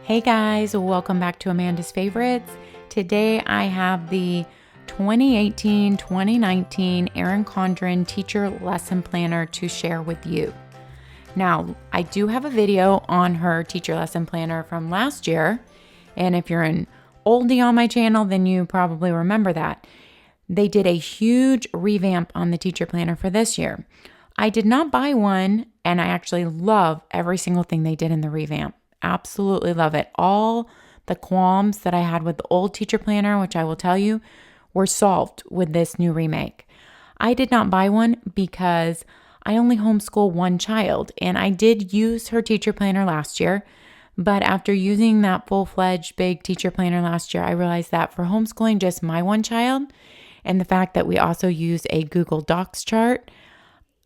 Hey guys, welcome back to Amanda's Favorites. Today I have the 2018-2019 Erin Condren Teacher Lesson Planner to share with you. Now, I do have a video on her Teacher Lesson Planner from last year, and if you're an oldie on my channel, then you probably remember that. They did a huge revamp on the Teacher Planner for this year. I did not buy one, and I actually love every single thing they did in the revamp. Absolutely love it. All the qualms that I had with the old Teacher Planner, which I will tell you, were solved with this new remake. I did not buy one because I only homeschool one child, and I did use her Teacher Planner last year, but after using that full-fledged big Teacher Planner last year, I realized that for homeschooling just my one child, and the fact that we also use a Google Docs chart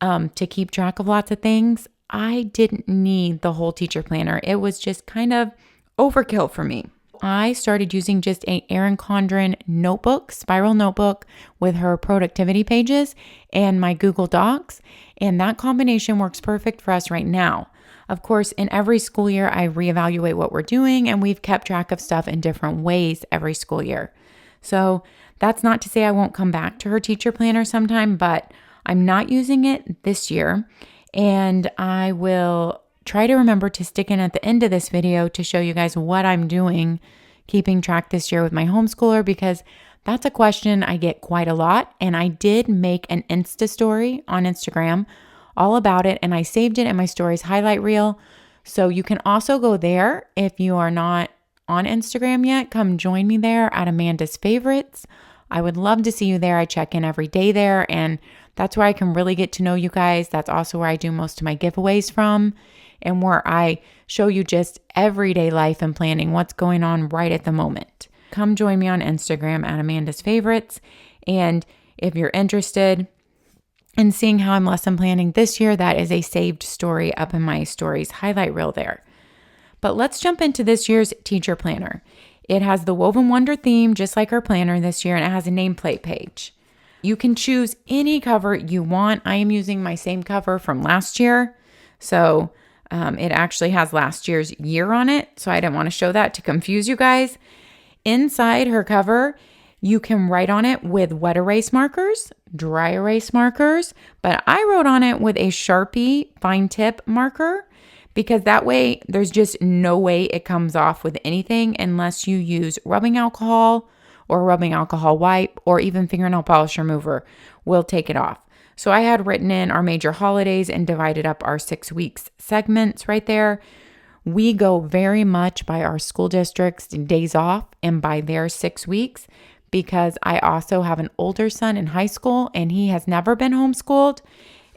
to keep track of lots of things, I didn't need the whole Teacher Planner. It was just kind of overkill for me. I started using just a Erin Condren notebook, spiral notebook with her productivity pages and my Google Docs, and that combination works perfect for us right now. Of course, in every school year, I reevaluate what we're doing, and we've kept track of stuff in different ways every school year. So that's not to say I won't come back to her Teacher Planner sometime, but I'm not using it this year. And I will try to remember to stick in at the end of this video to show you guys what I'm doing, keeping track this year with my homeschooler, because that's a question I get quite a lot. And I did make an Insta story on Instagram all about it, and I saved it in my stories highlight reel. So you can also go there if you are not on Instagram yet. Come join me there at Amanda's Favorites. I would love to see you there. I check in every day there, and that's where I can really get to know you guys. That's also where I do most of my giveaways from, and where I show you just everyday life and planning, what's going on right at the moment. Come join me on Instagram at Amanda's Favorites. And if you're interested in seeing how I'm lesson planning this year, that is a saved story up in my stories highlight reel there. But let's jump into this year's Teacher Planner. It has the Woven Wonder theme, just like our planner this year, and it has a nameplate page. You can choose any cover you want. I am using my same cover from last year. So it actually has last year's year on it. So I didn't want to show that to confuse you guys. Inside her cover, you can write on it with wet erase markers, dry erase markers, but I wrote on it with a Sharpie fine tip marker, because that way there's just no way it comes off with anything unless you use rubbing alcohol or rubbing alcohol wipe, or even fingernail polish remover will take it off. So I had written in our major holidays and divided up our 6 weeks segments right there. We go very much by our school district's days off and by their 6 weeks, because I also have an older son in high school and he has never been homeschooled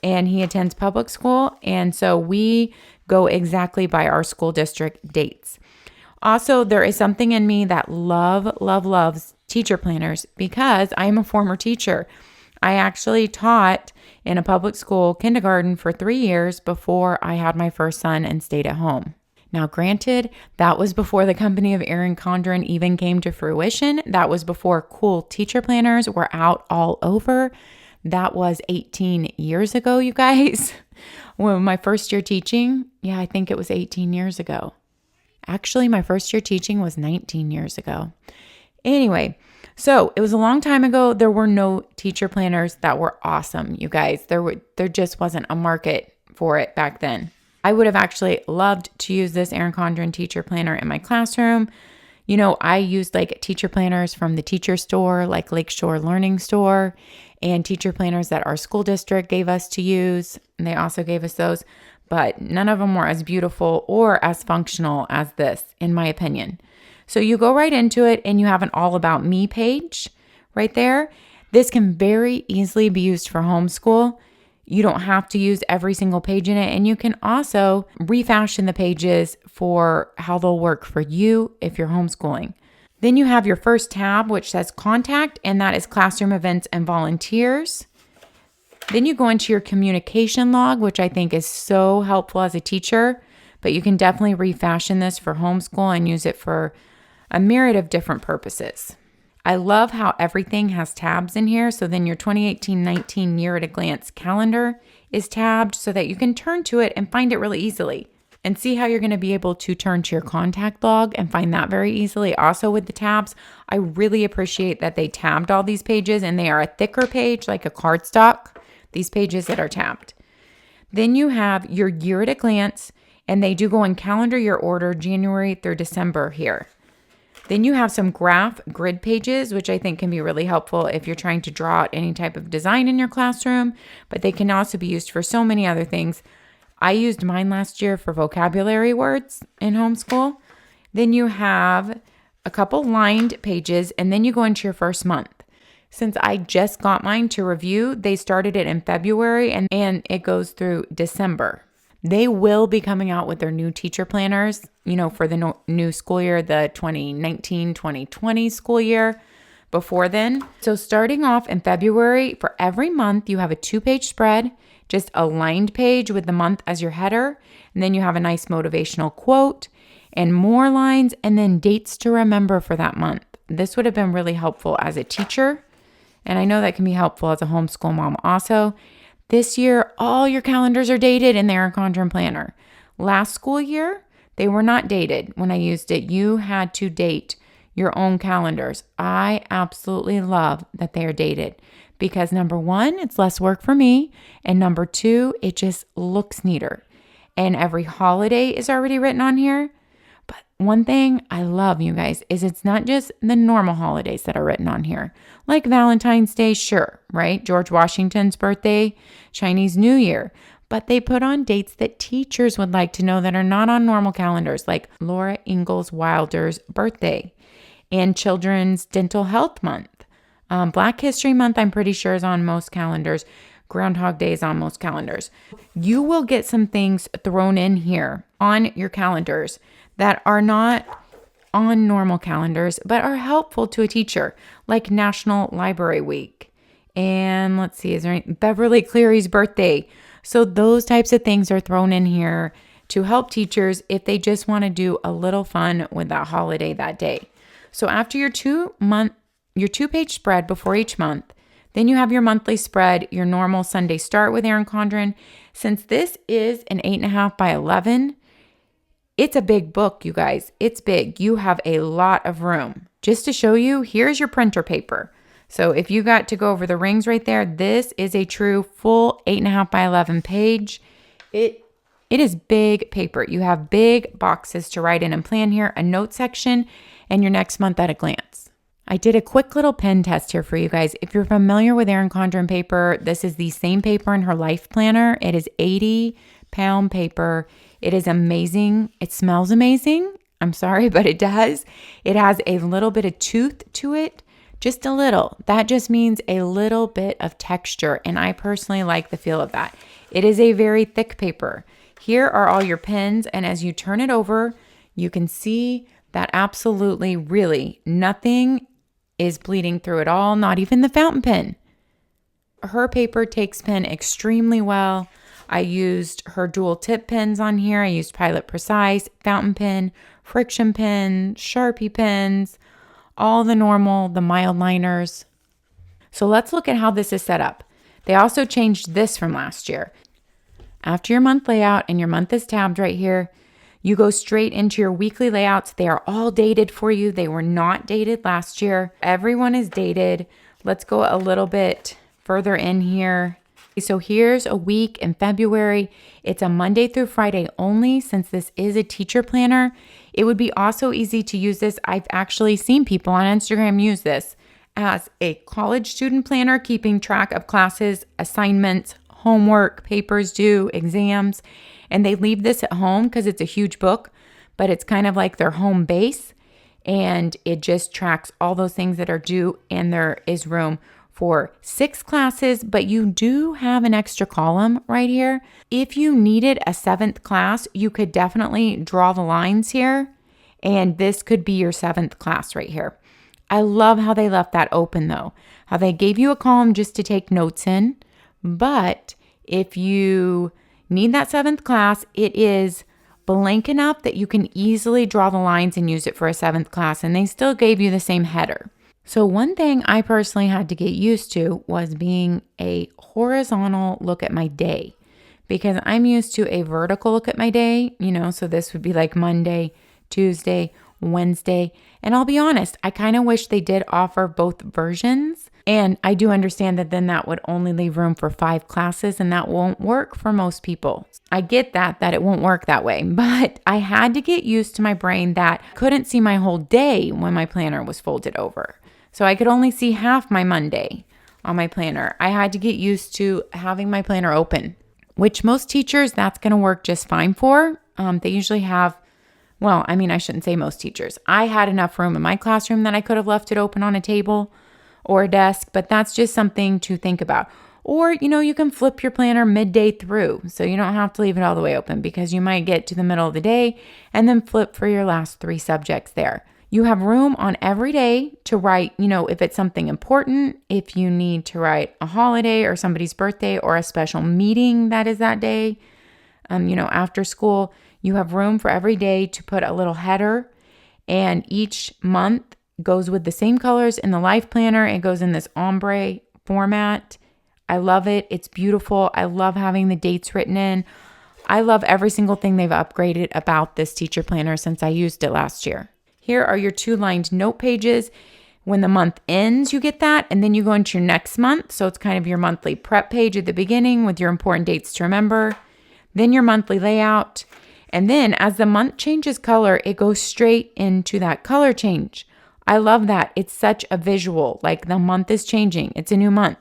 and he attends public school. And so we go exactly by our school district dates. Also, there is something in me that loves teacher planners, because I am a former teacher. I actually taught in a public school kindergarten for 3 years before I had my first son and stayed at home. Now, granted, that was before the company of Erin Condren even came to fruition. That was before cool teacher planners were out all over. That was 18 years ago, you guys. When my first year teaching, I think it was 18 years ago. Actually, my first year teaching was 19 years ago. Anyway, so it was a long time ago. There were no teacher planners that were awesome, you guys. There just wasn't a market for it back then. I would have actually loved to use this Erin Condren teacher planner in my classroom. You know, I used like teacher planners from the teacher store, like Lakeshore Learning Store, and teacher planners that our school district gave us to use. And they also gave us those, but none of them were as beautiful or as functional as this, in my opinion. So you go right into it and you have an all about me page right there. This can very easily be used for homeschool. You don't have to use every single page in it, and you can also refashion the pages for how they'll work for you if you're homeschooling. Then you have your first tab, which says contact, and that is classroom events and volunteers. Then you go into your communication log, which I think is so helpful as a teacher, but you can definitely refashion this for homeschool and use it for a myriad of different purposes. I love how everything has tabs in here. So then your 2018-19 year at a glance calendar is tabbed so that you can turn to it and find it really easily. And see how you're going to be able to turn to your contact log and find that very easily. Also with the tabs, I really appreciate that they tabbed all these pages, and they are a thicker page like a cardstock, these pages that are tabbed. Then you have your year at a glance, and they do go in calendar year order, January through December here. Then you have some graph grid pages, which I think can be really helpful if you're trying to draw out any type of design in your classroom, but they can also be used for so many other things. I used mine last year for vocabulary words in homeschool. Then you have a couple lined pages, and then you go into your first month. Since I just got mine to review, they started it in February and it goes through December. They will be coming out with their new teacher planners, for the new school year, the 2019-2020 school year before then. So starting off in February, for every month, you have a 2-page spread, just a lined page with the month as your header. And then you have a nice motivational quote and more lines, and then dates to remember for that month. This would have been really helpful as a teacher. And I know that can be helpful as a homeschool mom also. This year, all your calendars are dated in the Erin Condren planner. Last school year, they were not dated. When I used it, you had to date your own calendars. I absolutely love that they are dated because number one, it's less work for me. And number two, it just looks neater. And every holiday is already written on here. But one thing I love, you guys, is it's not just the normal holidays that are written on here. Like Valentine's Day, sure, right? George Washington's birthday, Chinese New Year. But they put on dates that teachers would like to know that are not on normal calendars, like Laura Ingalls Wilder's birthday and Children's Dental Health Month. Black History Month, I'm pretty sure, is on most calendars. Groundhog Day is on most calendars. You will get some things thrown in here on your calendars that are not on normal calendars, but are helpful to a teacher, like National Library Week. And let's see, is there any, Beverly Cleary's birthday. So those types of things are thrown in here to help teachers if they just want to do a little fun with that holiday that day. So after your 2-page spread before each month, then you have your monthly spread, your normal Sunday start with Erin Condren. Since this is an 8.5 by 11, it's a big book, you guys. It's big. You have a lot of room. Just to show you, here's your printer paper. So if you got to go over the rings right there, this is a true full 8.5 by 11 page. It is big paper. You have big boxes to write in and plan here, a note section, and your next month at a glance. I did a quick little pen test here for you guys. If you're familiar with Erin Condren paper, this is the same paper in her life planner. It is 80-pound paper. It is amazing. It smells amazing. I'm sorry, but it does. It has a little bit of tooth to it, just a little. That just means a little bit of texture, and I personally like the feel of that. It is a very thick paper. Here are all your pens, and as you turn it over, you can see that absolutely, really, nothing is bleeding through it all, not even the fountain pen. Her paper takes pen extremely well. I used her dual tip pens on here. I used Pilot Precise, fountain pen, friction pen, Sharpie pens, all the normal, the mild liners. So let's look at how this is set up. They also changed this from last year. After your month layout, and your month is tabbed right here, you go straight into your weekly layouts. They are all dated for you. They were not dated last year. Everyone is dated. Let's go a little bit further in here. So here's a week in February. It's a Monday through Friday only. Since this is a teacher planner, it would be also easy to use this. I've actually seen people on Instagram use this as a college student planner, keeping track of classes, assignments, homework, papers due, exams. And they leave this at home because it's a huge book, but it's kind of like their home base. And it just tracks all those things that are due. And there is room for 6 classes, but you do have an extra column right here. If you needed a 7th class, you could definitely draw the lines here. And this could be your 7th class right here. I love how they left that open though. How they gave you a column just to take notes in. But if you need that 7th class, it is blank enough that you can easily draw the lines and use it for a 7th class, and they still gave you the same header. So one thing I personally had to get used to was being a horizontal look at my day, because I'm used to a vertical look at my day, so this would be like Monday, Tuesday, Wednesday. And I'll be honest, I kind of wish they did offer both versions. And I do understand that then that would only leave room for 5 classes, and that won't work for most people. I get that it won't work that way, but I had to get used to my brain that couldn't see my whole day when my planner was folded over. So I could only see half my Monday on my planner. I had to get used to having my planner open, which most teachers, that's going to work just fine for. They usually have, I shouldn't say most teachers. I had enough room in my classroom that I could have left it open on a table or a desk, but that's just something to think about. Or, you can flip your planner midday through, so you don't have to leave it all the way open, because you might get to the middle of the day and then flip for your last 3 subjects there. You have room on every day to write, if it's something important, if you need to write a holiday or somebody's birthday or a special meeting that is that day, after school, you have room for every day to put a little header, and each month goes with the same colors in the life planner. It goes in this ombre format. I love it. It's beautiful. I love having the dates written in. I love every single thing they've upgraded about this teacher planner since I used it last year. Here are your 2 lined note pages. When the month ends, you get that, and then you go into your next month. So it's kind of your monthly prep page at the beginning with your important dates to remember. Then your monthly layout. And then as the month changes color, it goes straight into that color change. I love that. It's such a visual, like the month is changing. It's a new month.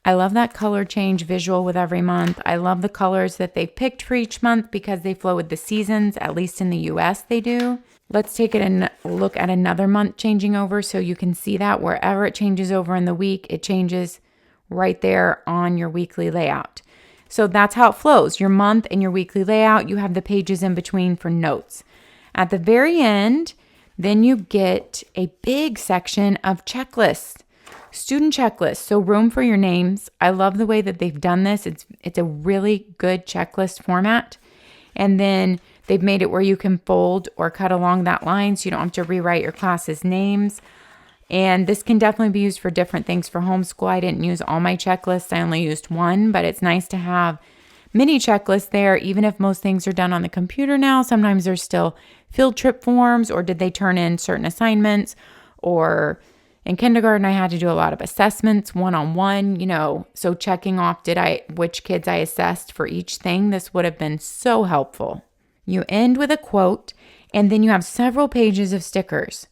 I love that color change visual with every month. I love the colors that they've picked for each month because they flow with the seasons, at least in the US they do. Let's take a look at another month changing over so you can see that wherever it changes over in the week, it changes right there on your weekly layout. So that's how it flows. Your month and your weekly layout, you have the pages in between for notes. At the very end, then you get a big section of checklists, student checklists. So room for your names. I love the way that they've done this. It's a really good checklist format. And then they've made it where you can fold or cut along that line so you don't have to rewrite your class's names. And this can definitely be used for different things for homeschool. I didn't use all my checklists. I only used one, but it's nice to have mini checklists there, even if most things are done on the computer now. Sometimes there's still field trip forms, or did they turn in certain assignments? Or in kindergarten, I had to do a lot of assessments one-on-one, so checking off which kids I assessed for each thing. This would have been so helpful. You end with a quote, and then you have several pages of stickers.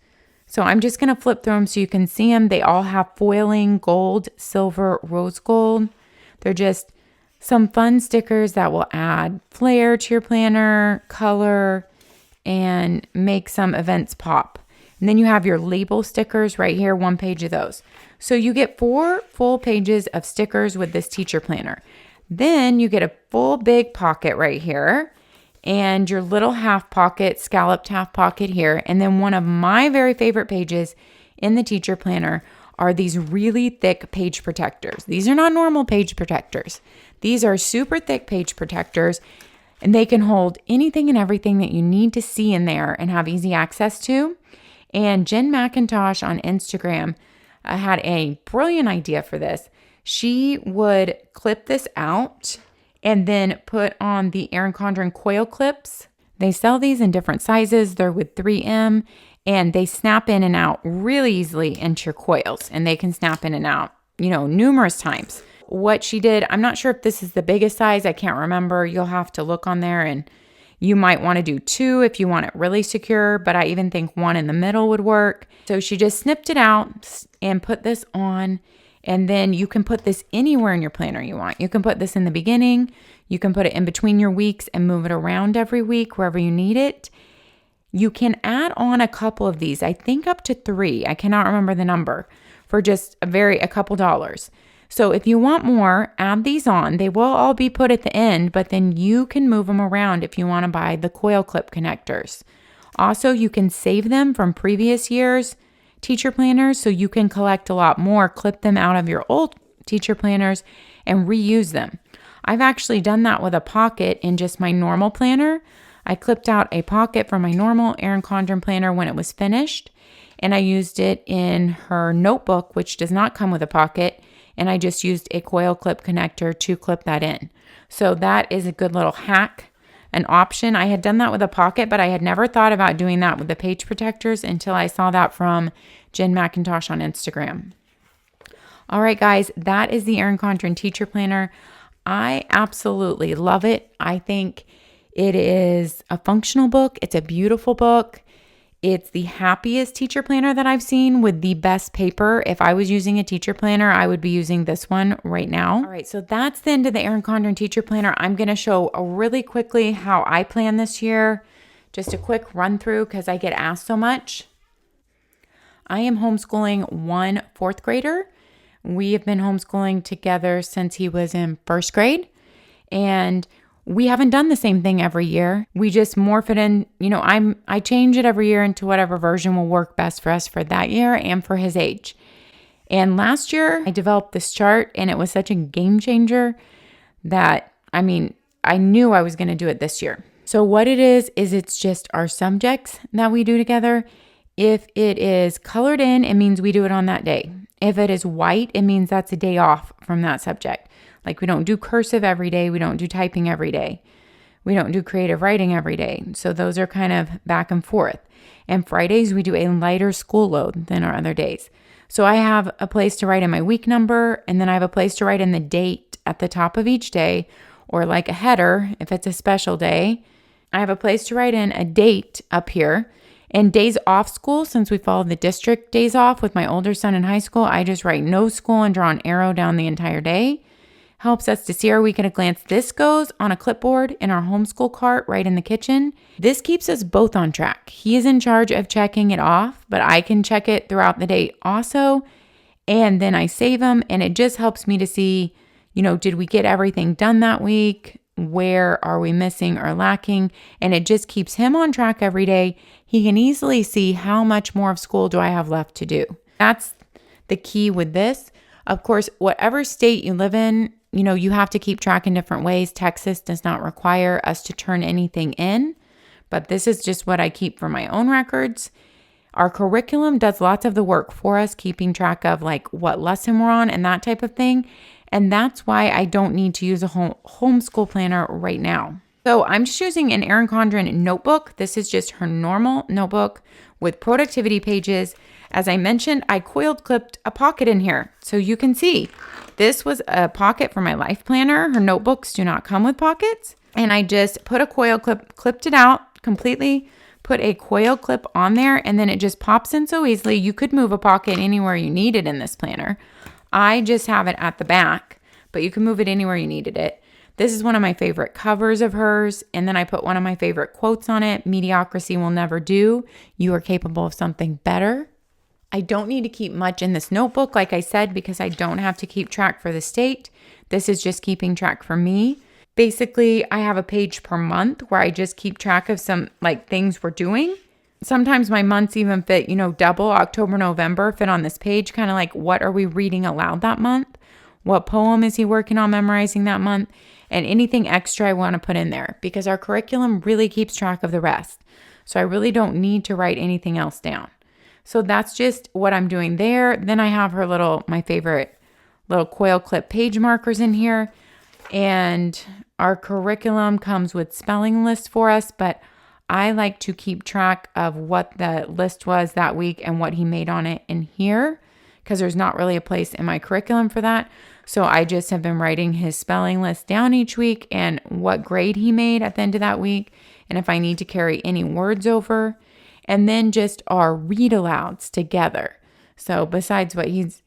So I'm just going to flip through them so you can see them. They all have foiling, gold, silver, rose gold. They're just some fun stickers that will add flair to your planner, color, and make some events pop. And then you have your label stickers right here, 1 page of those. So you get 4 full pages of stickers with this teacher planner. Then you get a full big pocket right here and your little half pocket, scalloped half pocket here. And then one of my very favorite pages in the teacher planner are these really thick page protectors. These are not normal page protectors. These are super thick page protectors, and they can hold anything and everything that you need to see in there and have easy access to. And Jen McIntosh on Instagram had a brilliant idea for this. She would clip this out and then put on the Erin Condren COIL clips. They sell these in different sizes. They're with 3M, and they snap in and out really easily into your coils, and they can snap in and out, numerous times. What she did, I'm not sure if this is the biggest size. I can't remember. You'll have to look on there, and you might want to do 2 if you want it really secure, but I even think 1 in the middle would work. So she just snipped it out and put this on. And then you can put this anywhere in your planner you want. You can put this in the beginning. You can put it in between your weeks and move it around every week wherever you need it. You can add on a couple of these. I think up to 3. I cannot remember the number, for just a couple dollars. So if you want more, add these on. They will all be put at the end, but then you can move them around if you want to buy the coil clip connectors. Also, you can save them from previous years' teacher planners, so you can collect a lot more, clip them out of your old teacher planners and reuse them. I've actually done that with a pocket in just my normal planner. I clipped out a pocket from my normal Erin Condren planner when it was finished, and I used it in her notebook, which does not come with a pocket, and I just used a coil clip connector to clip that in. So that is a good little hack, an option. I had done that with a pocket, but I had never thought about doing that with the page protectors until I saw that from Jen McIntosh on Instagram. All right, guys, that is the Erin Condren Teacher Planner. I absolutely love it. I think it is a functional book. It's a beautiful book. It's the happiest teacher planner that I've seen with the best paper. If I was using a teacher planner, I would be using this one right now. All right, so that's the end of the Erin Condren Teacher Planner. I'm going to show really quickly how I plan this year. Just a quick run through because I get asked so much. I am homeschooling one fourth grader. We have been homeschooling together since he was in first grade, and we haven't done the same thing every year. We just morph it in, I change it every year into whatever version will work best for us for that year and for his age. And last year I developed this chart, and it was such a game changer that, I knew I was going to do it this year. So what it is it's just our subjects that we do together. If it is colored in, it means we do it on that day. If it is white, it means that's a day off from that subject. Like we don't do cursive every day. We don't do typing every day. We don't do creative writing every day. So those are kind of back and forth. And Fridays, we do a lighter school load than our other days. So I have a place to write in my week number, and then I have a place to write in the date at the top of each day, or like a header if it's a special day. I have a place to write in a date up here. And days off school, since we follow the district days off with my older son in high school, I just write no school and draw an arrow down the entire day. Helps us to see our week at a glance. This goes on a clipboard in our homeschool cart right in the kitchen. This keeps us both on track. He is in charge of checking it off, but I can check it throughout the day also. And then I save them, and it just helps me to see, did we get everything done that week? Where are we missing or lacking? And it just keeps him on track every day. He can easily see how much more of school do I have left to do. That's the key with this. Of course, whatever state you live in, you have to keep track in different ways. Texas does not require us to turn anything in, but this is just what I keep for my own records. Our curriculum does lots of the work for us, keeping track of like what lesson we're on and that type of thing. And that's why I don't need to use a homeschool planner right now. So I'm just using an Erin Condren notebook. This is just her normal notebook with productivity pages. As I mentioned, I coiled clipped a pocket in here. So you can see this was a pocket for my life planner. Her notebooks do not come with pockets. And I just put a coil clip, clipped it out completely, put a coil clip on there, and then it just pops in so easily. You could move a pocket anywhere you need it in this planner. I just have it at the back, but you can move it anywhere you needed it. This is one of my favorite covers of hers. And then I put one of my favorite quotes on it. Mediocrity will never do. You are capable of something better. I don't need to keep much in this notebook, like I said, because I don't have to keep track for the state. This is just keeping track for me. Basically, I have a page per month where I just keep track of some things we're doing. Sometimes my months even fit, double. October, November fit on this page, kind of like what are we reading aloud that month? What poem is he working on memorizing that month? And anything extra I want to put in there, because our curriculum really keeps track of the rest. So I really don't need to write anything else down. So that's just what I'm doing there. Then I have my favorite little coil clip page markers in here. And our curriculum comes with spelling lists for us, but I like to keep track of what the list was that week and what he made on it in here, because there's not really a place in my curriculum for that. So I just have been writing his spelling list down each week and what grade he made at the end of that week, and if I need to carry any words over. And then just our read alouds together. So besides what he's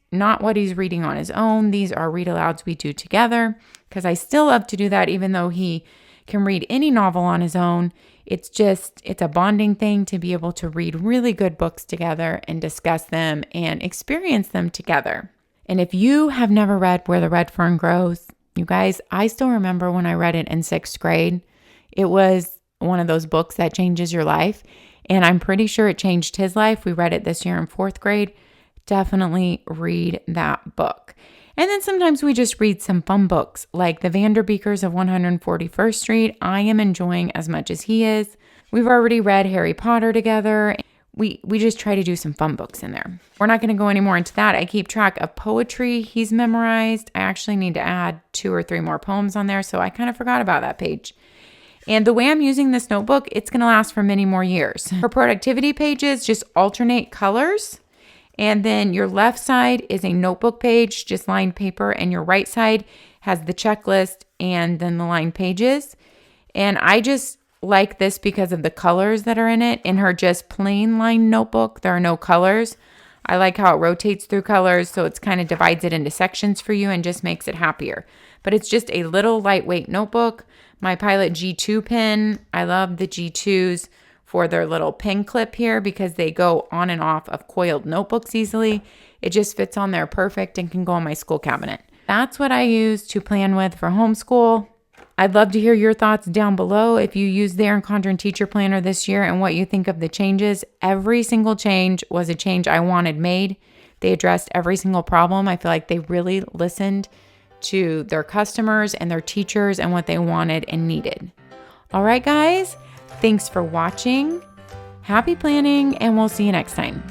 reading on his own, these are read alouds we do together, because I still love to do that even though he can read any novel on his own. It's a bonding thing to be able to read really good books together and discuss them and experience them together. And if you have never read Where the Red Fern Grows, you guys, I still remember when I read it in 6th grade. It was one of those books that changes your life. And I'm pretty sure it changed his life. We read it this year in 4th grade. Definitely read that book. And then sometimes we just read some fun books like The Vanderbeekers of 141st Street. I am enjoying as much as he is. We've already read Harry Potter together. we just try to do some fun books in there. We're not going to go any more into that. I keep track of poetry he's memorized. I actually need to add 2 or 3 more poems on there, so I kind of forgot about that page. And the way I'm using this notebook, it's going to last for many more years. Her productivity pages just alternate colors. And then your left side is a notebook page, just lined paper, and your right side has the checklist and then the lined pages. And I just like this because of the colors that are in it. In her just plain lined notebook, there are no colors. I like how it rotates through colors, so it's kind of divides it into sections for you and just makes it happier. But it's just a little lightweight notebook. My Pilot G2 pen, I love the G2s for their little pen clip here because they go on and off of coiled notebooks easily. It just fits on there perfect and can go on my school cabinet. That's what I use to plan with for homeschool. I'd love to hear your thoughts down below if you used the Erin Condren Teacher Planner this year and what you think of the changes. Every single change was a change I wanted made. They addressed every single problem. I feel like they really listened to their customers and their teachers and what they wanted and needed. All right, guys, thanks for watching. Happy planning, and we'll see you next time.